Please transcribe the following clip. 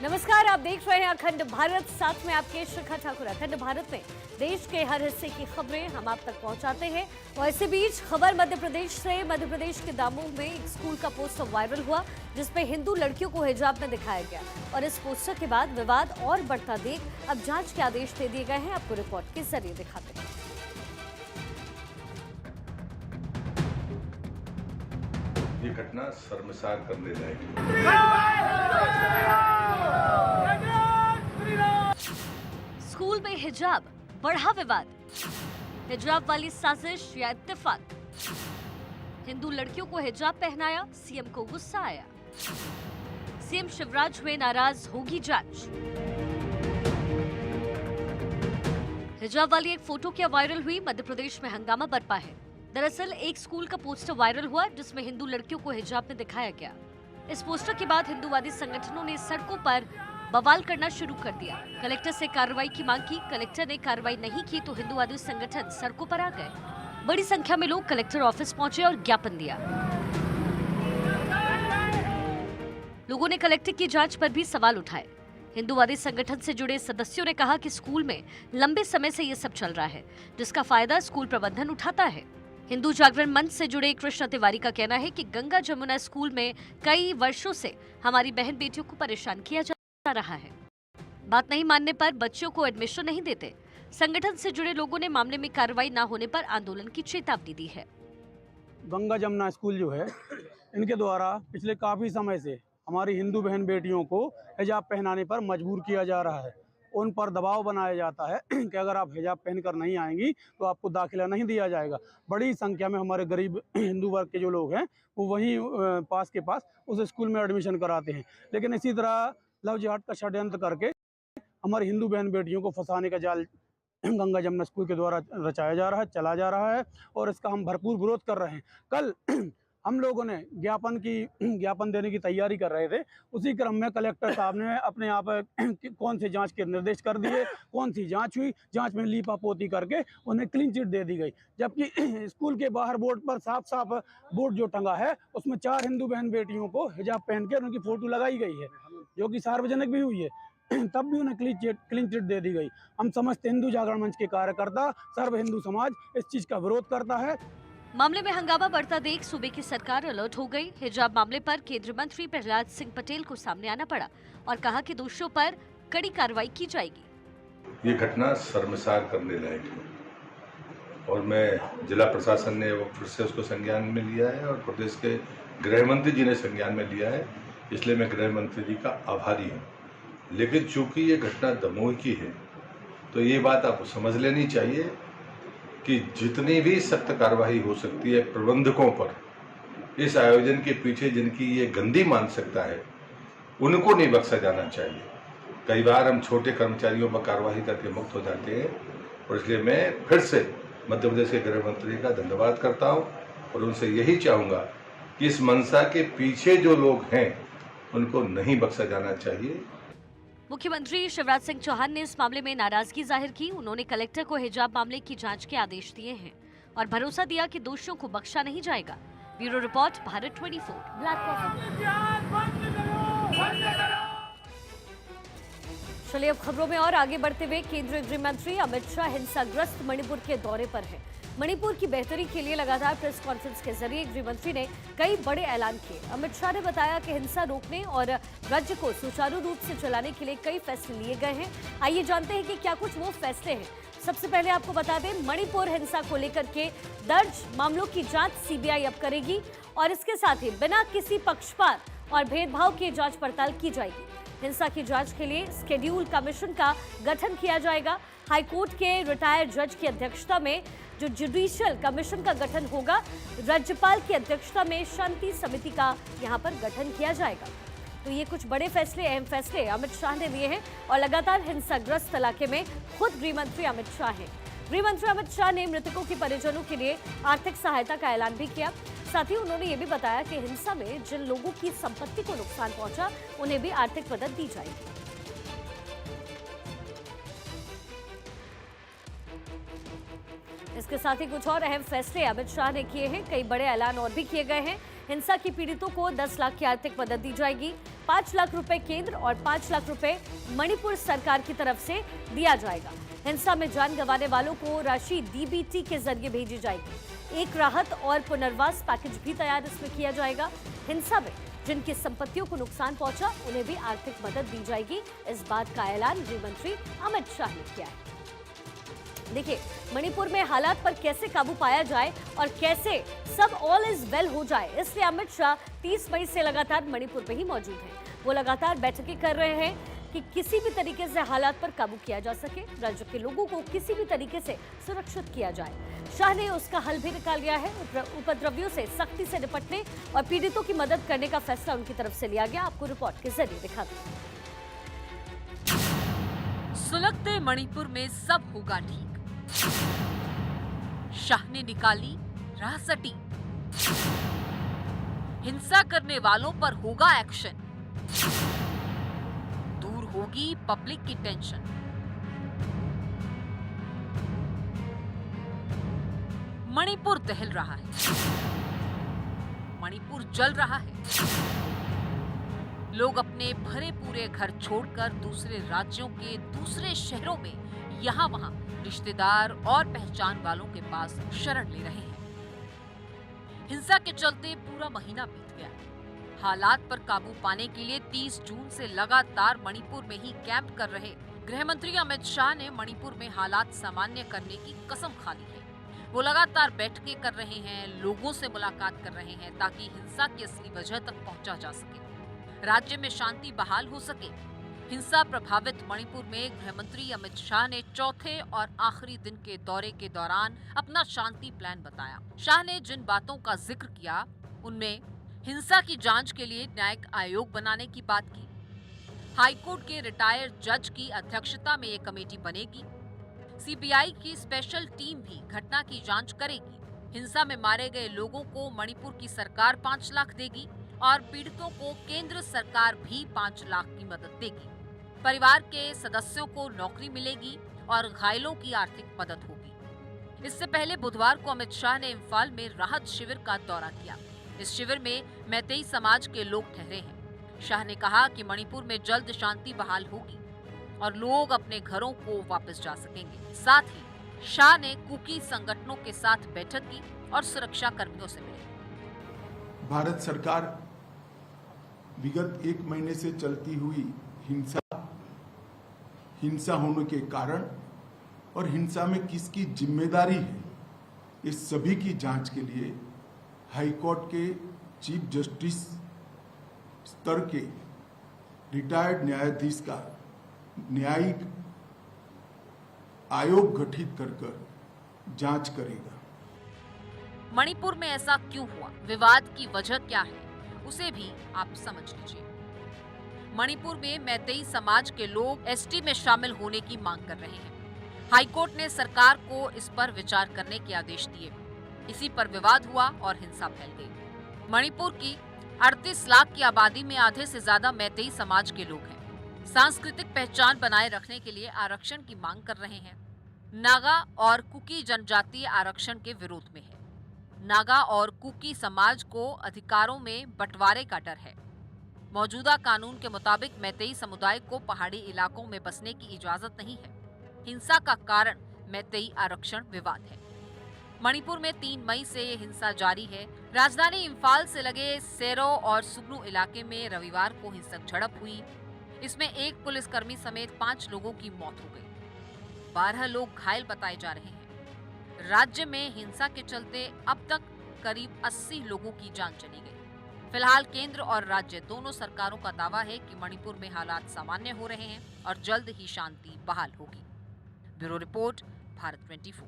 नमस्कार, आप देख रहे हैं अखंड भारत, साथ में आपके शिखा ठाकुर। अखंड भारत में देश के हर हिस्से की खबरें हम आप तक पहुंचाते हैं और इसी बीच खबर मध्य प्रदेश से। मध्य प्रदेश के दामोह में एक स्कूल का पोस्टर वायरल हुआ जिसमें हिंदू लड़कियों को हिजाब में दिखाया गया और इस पोस्टर के बाद विवाद और बढ़ता देख अब जांच के आदेश दे दिए गए हैं। आपको रिपोर्ट के जरिए दिखाते हैं। ये घटना शर्मसार करने लायक स्कूल में हिजाब, बढ़ा विवाद। हिजाब वाली साजिश या इत्तेफाक? हिंदू लड़कियों को हिजाब पहनाया, सीएम को गुस्सा आया। सीएम शिवराज हुए नाराज, होगी जांच। हिजाब वाली एक फोटो क्या वायरल हुई, मध्य प्रदेश में हंगामा बरपा है। दरअसल एक स्कूल का पोस्टर वायरल हुआ जिसमें हिंदू लड़कियों को हिजाब में दिखाया गया। इस पोस्टर के बाद हिंदूवादी संगठनों ने सड़कों पर बवाल करना शुरू कर दिया। कलेक्टर से कार्रवाई की मांग की। कलेक्टर ने कार्रवाई नहीं की तो हिंदूवादी संगठन सड़कों पर आ गए। बड़ी संख्या में लोग कलेक्टर ऑफिस पहुंचे और ज्ञापन दिया। लोगों ने कलेक्टर की जांच पर भी सवाल उठाए। हिंदूवादी संगठन से जुड़े सदस्यों ने कहा कि स्कूल में लंबे समय से ये सब चल रहा है जिसका फायदा स्कूल प्रबंधन उठाता है। हिंदू जागरण मंच से जुड़े कृष्ण तिवारी का कहना है कि गंगा जमुना स्कूल में कई वर्षों से हमारी बहन बेटियों को परेशान किया जा रहा है। बात नहीं मानने पर बच्चों को एडमिशन नहीं देते। संगठन से जुड़े लोगों ने मामले में कार्रवाई न होने पर आंदोलन की चेतावनी दी है। गंगा जमुना स्कूल जो है, इनके द्वारा पिछले काफ़ी समय से हमारी हिंदू बहन बेटियों को हिजाब पहनाने पर मजबूर किया जा रहा है। उन पर दबाव बनाया जाता है कि अगर आप हिजाब पहनकर नहीं आएंगी तो आपको दाखिला नहीं दिया जाएगा। बड़ी संख्या में हमारे गरीब हिंदू वर्ग के जो लोग हैं वो वहीं पास के पास उस स्कूल में एडमिशन कराते हैं। लेकिन इसी तरह लव जिहाद का षड्यंत्र करके हमारी हिंदू बहन बेटियों को फंसाने का जाल गंगा जमुना स्कूल के द्वारा रचाया जा रहा है, चला जा रहा है और इसका हम भरपूर विरोध कर रहे हैं। कल हम लोगों ने ज्ञापन देने की तैयारी कर रहे थे। उसी क्रम में कलेक्टर साहब ने अपने आप कौन से जांच के निर्देश कर दिए, कौन सी जांच हुई, जांच में लीपापोती करके उन्हें क्लीन चिट दे दी गई। जबकि स्कूल के बाहर बोर्ड पर साफ साफ बोर्ड जो टंगा है उसमें 4 हिंदू बहन बेटियों को हिजाब पहन के उनकी फोटो लगाई गई है जो कि सार्वजनिक भी हुई है। तब भी उन्हें क्लीन चिट दे दी गई। हम समस्त हिंदू जागरण मंच के कार्यकर्ता, सर्व हिंदू समाज इस चीज का विरोध करता है। मामले में हंगामा बढ़ता देख सूबे की सरकार अलर्ट हो गई। हिजाब मामले पर केंद्रीय मंत्री प्रहलाद सिंह पटेल को सामने आना पड़ा और कहा कि दोषियों पर कड़ी कार्रवाई की जाएगी। ये घटना शर्मसार करने लायक है और मैं जिला प्रशासन ने वो फिर से उसको संज्ञान में लिया है और प्रदेश के गृह मंत्री जी ने संज्ञान में लिया है, इसलिए मैं गृह मंत्री जी का आभारी हूँ। लेकिन चूंकि ये घटना दमोह की है तो ये बात आपको समझ लेनी चाहिए कि जितनी भी सख्त कार्रवाई हो सकती है प्रबंधकों पर, इस आयोजन के पीछे जिनकी ये गंदी मानसिकता है उनको नहीं बख्शा जाना चाहिए। कई बार हम छोटे कर्मचारियों पर कार्रवाई करके मुक्त हो जाते हैं और इसलिए मैं फिर से मध्य प्रदेश के गृह मंत्री का धन्यवाद करता हूं और उनसे यही चाहूँगा कि इस मंशा के पीछे जो लोग हैं उनको नहीं बख्शा जाना चाहिए। मुख्यमंत्री शिवराज सिंह चौहान ने इस मामले में नाराजगी जाहिर की। उन्होंने कलेक्टर को हिजाब मामले की जांच के आदेश दिए हैं और भरोसा दिया कि दोषियों को बख्शा नहीं जाएगा। Bureau report, Bharat 24। चलिए अब खबरों में और आगे बढ़ते हुए, केंद्रीय गृह मंत्री अमित शाह हिंसाग्रस्त मणिपुर के दौरे पर हैं। मणिपुर की बेहतरी के लिए लगातार प्रेस कॉन्फ्रेंस के जरिए गृह मंत्री ने कई बड़े ऐलान किए। अमित शाह ने बताया कि हिंसा रोकने और राज्य को सुचारू रूप से चलाने के लिए कई फैसले लिए गए हैं। आइए जानते हैं कि क्या कुछ वो फैसले हैं। सबसे पहले आपको बता दें, मणिपुर हिंसा को लेकर के दर्ज मामलों की जांच सीबीआई अब करेगी और इसके साथ ही बिना किसी पक्षपात और भेदभाव की जांच पड़ताल की जाएगी। हिंसा की जांच के लिए शेड्यूल कमीशन का गठन किया जाएगा। हाईकोर्ट के रिटायर्ड जज की अध्यक्षता में जो जुडिशियल कमीशन का गठन होगा, राज्यपाल की अध्यक्षता में शांति समिति का यहां पर गठन किया जाएगा। तो ये कुछ बड़े फैसले, अहम फैसले अमित शाह ने लिए हैं और लगातार हिंसाग्रस्त इलाके में खुद गृह मंत्री अमित शाह हैं। गृह मंत्री अमित शाह ने मृतकों के परिजनों के लिए आर्थिक सहायता का ऐलान भी किया। साथ ही उन्होंने ये भी बताया कि हिंसा में जिन लोगों की संपत्ति को नुकसान पहुंचा उन्हें भी आर्थिक मदद दी जाएगी। इसके साथ ही कुछ और अहम फैसले अमित शाह ने किए हैं। कई बड़े ऐलान और भी किए गए हैं। हिंसा की पीड़ितों को 10 लाख की आर्थिक मदद दी जाएगी। 5 लाख रुपए केंद्र और 5 लाख रुपए मणिपुर सरकार की तरफ से दिया जाएगा। हिंसा में जान गंवाने वालों को राशि डीबीटी के जरिए भेजी जाएगी। एक राहत और पुनर्वास पैकेज भी तैयार इसमें किया जाएगा। हिंसा में जिनकी संपत्तियों को नुकसान पहुंचा उन्हें भी आर्थिक मदद दी जाएगी। इस बात का ऐलान गृह मंत्री अमित शाह ने किया है। देखिए, मणिपुर में हालात पर कैसे काबू पाया जाए और कैसे सब ऑल इज वेल हो जाए, इसलिए अमित शाह 30 मई से लगातार मणिपुर में ही मौजूद हैं। वो लगातार बैठकें कर रहे हैं कि किसी भी तरीके से हालात पर काबू किया जा सके, राज्य के लोगों को किसी भी तरीके से सुरक्षित किया जाए। शाह ने उसका हल भी निकाल लिया है। उपद्रवियों से सख्ती से निपटने और पीड़ितों की मदद करने का फैसला उनकी तरफ से लिया गया। आपको रिपोर्ट के जरिए दिखाते हैं। सुलगते मणिपुर में सब होगा ठीक। शाह ने निकाली राह सटी। हिंसा करने वालों पर होगा एक्शन। दूर होगी पब्लिक की टेंशन। मणिपुर दहल रहा है। मणिपुर जल रहा है। लोग अपने भरे पूरे घर छोड़कर दूसरे राज्यों के दूसरे शहरों में यहाँ वहाँ रिश्तेदार और पहचान वालों के पास शरण ले रहे हैं। हिंसा के चलते पूरा महीना बीत गया। हालात पर काबू पाने के लिए 30 जून से लगातार मणिपुर में ही कैंप कर रहे गृह मंत्री अमित शाह ने मणिपुर में हालात सामान्य करने की कसम खा ली है। वो लगातार बैठकें कर रहे हैं, लोगों से मुलाकात कर रहे हैं ताकि हिंसा की असली वजह तक पहुंचा जा सके, राज्य में शांति बहाल हो सके। हिंसा प्रभावित मणिपुर में गृह मंत्री अमित शाह ने चौथे और आखिरी दिन के दौरे के दौरान अपना शांति प्लान बताया। शाह ने जिन बातों का जिक्र किया उनमें हिंसा की जांच के लिए न्यायिक आयोग बनाने की बात की। हाईकोर्ट के रिटायर्ड जज की अध्यक्षता में एक कमेटी बनेगी। सीबीआई की स्पेशल टीम भी घटना की जांच करेगी। हिंसा में मारे गए लोगों को मणिपुर की सरकार 5 लाख देगी और पीड़ितों को केंद्र सरकार भी 5 लाख की मदद देगी। परिवार के सदस्यों को नौकरी मिलेगी और घायलों की आर्थिक मदद होगी। इससे पहले बुधवार को अमित शाह ने इम्फाल में राहत शिविर का दौरा किया। इस शिविर में मैतेई समाज के लोग ठहरे हैं। शाह ने कहा कि मणिपुर में जल्द शांति बहाल होगी और लोग अपने घरों को वापस जा सकेंगे। साथ ही शाह ने कुकी संगठनों के साथ बैठक की और सुरक्षा कर्मियों से मिले। भारत सरकार विगत 1 महीने से चलती हुई हिंसा होने के कारण और हिंसा में किसकी जिम्मेदारी है, इस सभी की जांच के लिए हाईकोर्ट के चीफ जस्टिस स्तर के रिटायर्ड न्यायाधीश का न्यायिक आयोग गठित कर जांच करेगा। मणिपुर में ऐसा क्यों हुआ, विवाद की वजह क्या है, उसे भी आप समझ लीजिए। मणिपुर में मैतेई समाज के लोग एसटी में शामिल होने की मांग कर रहे हैं। हाईकोर्ट ने सरकार को इस पर विचार करने के आदेश दिए। इसी पर विवाद हुआ और हिंसा फैल गई। मणिपुर की 38 लाख की आबादी में आधे से ज्यादा मैतेई समाज के लोग हैं। सांस्कृतिक पहचान बनाए रखने के लिए आरक्षण की मांग कर रहे हैं। नागा और कुकी जनजातीय आरक्षण के विरोध में है। नागा और कुकी समाज को अधिकारों में बंटवारे का डर है। मौजूदा कानून के मुताबिक मैतेई समुदाय को पहाड़ी इलाकों में बसने की इजाजत नहीं है। हिंसा का कारण मैतेई आरक्षण विवाद है। मणिपुर में 3 मई से ये हिंसा जारी है। राजधानी इम्फाल से लगे सेरो और सुगनू इलाके में रविवार को हिंसक झड़प हुई। इसमें एक पुलिसकर्मी समेत 5 लोगों की मौत हो गई। 12 लोग घायल बताए जा रहे हैं। राज्य में हिंसा के चलते अब तक करीब 80 लोगों की जान चली गई। फिलहाल केंद्र और राज्य दोनों सरकारों का दावा है कि मणिपुर में हालात सामान्य हो रहे हैं और जल्द ही शांति बहाल होगी। Bureau report, Bharat 24।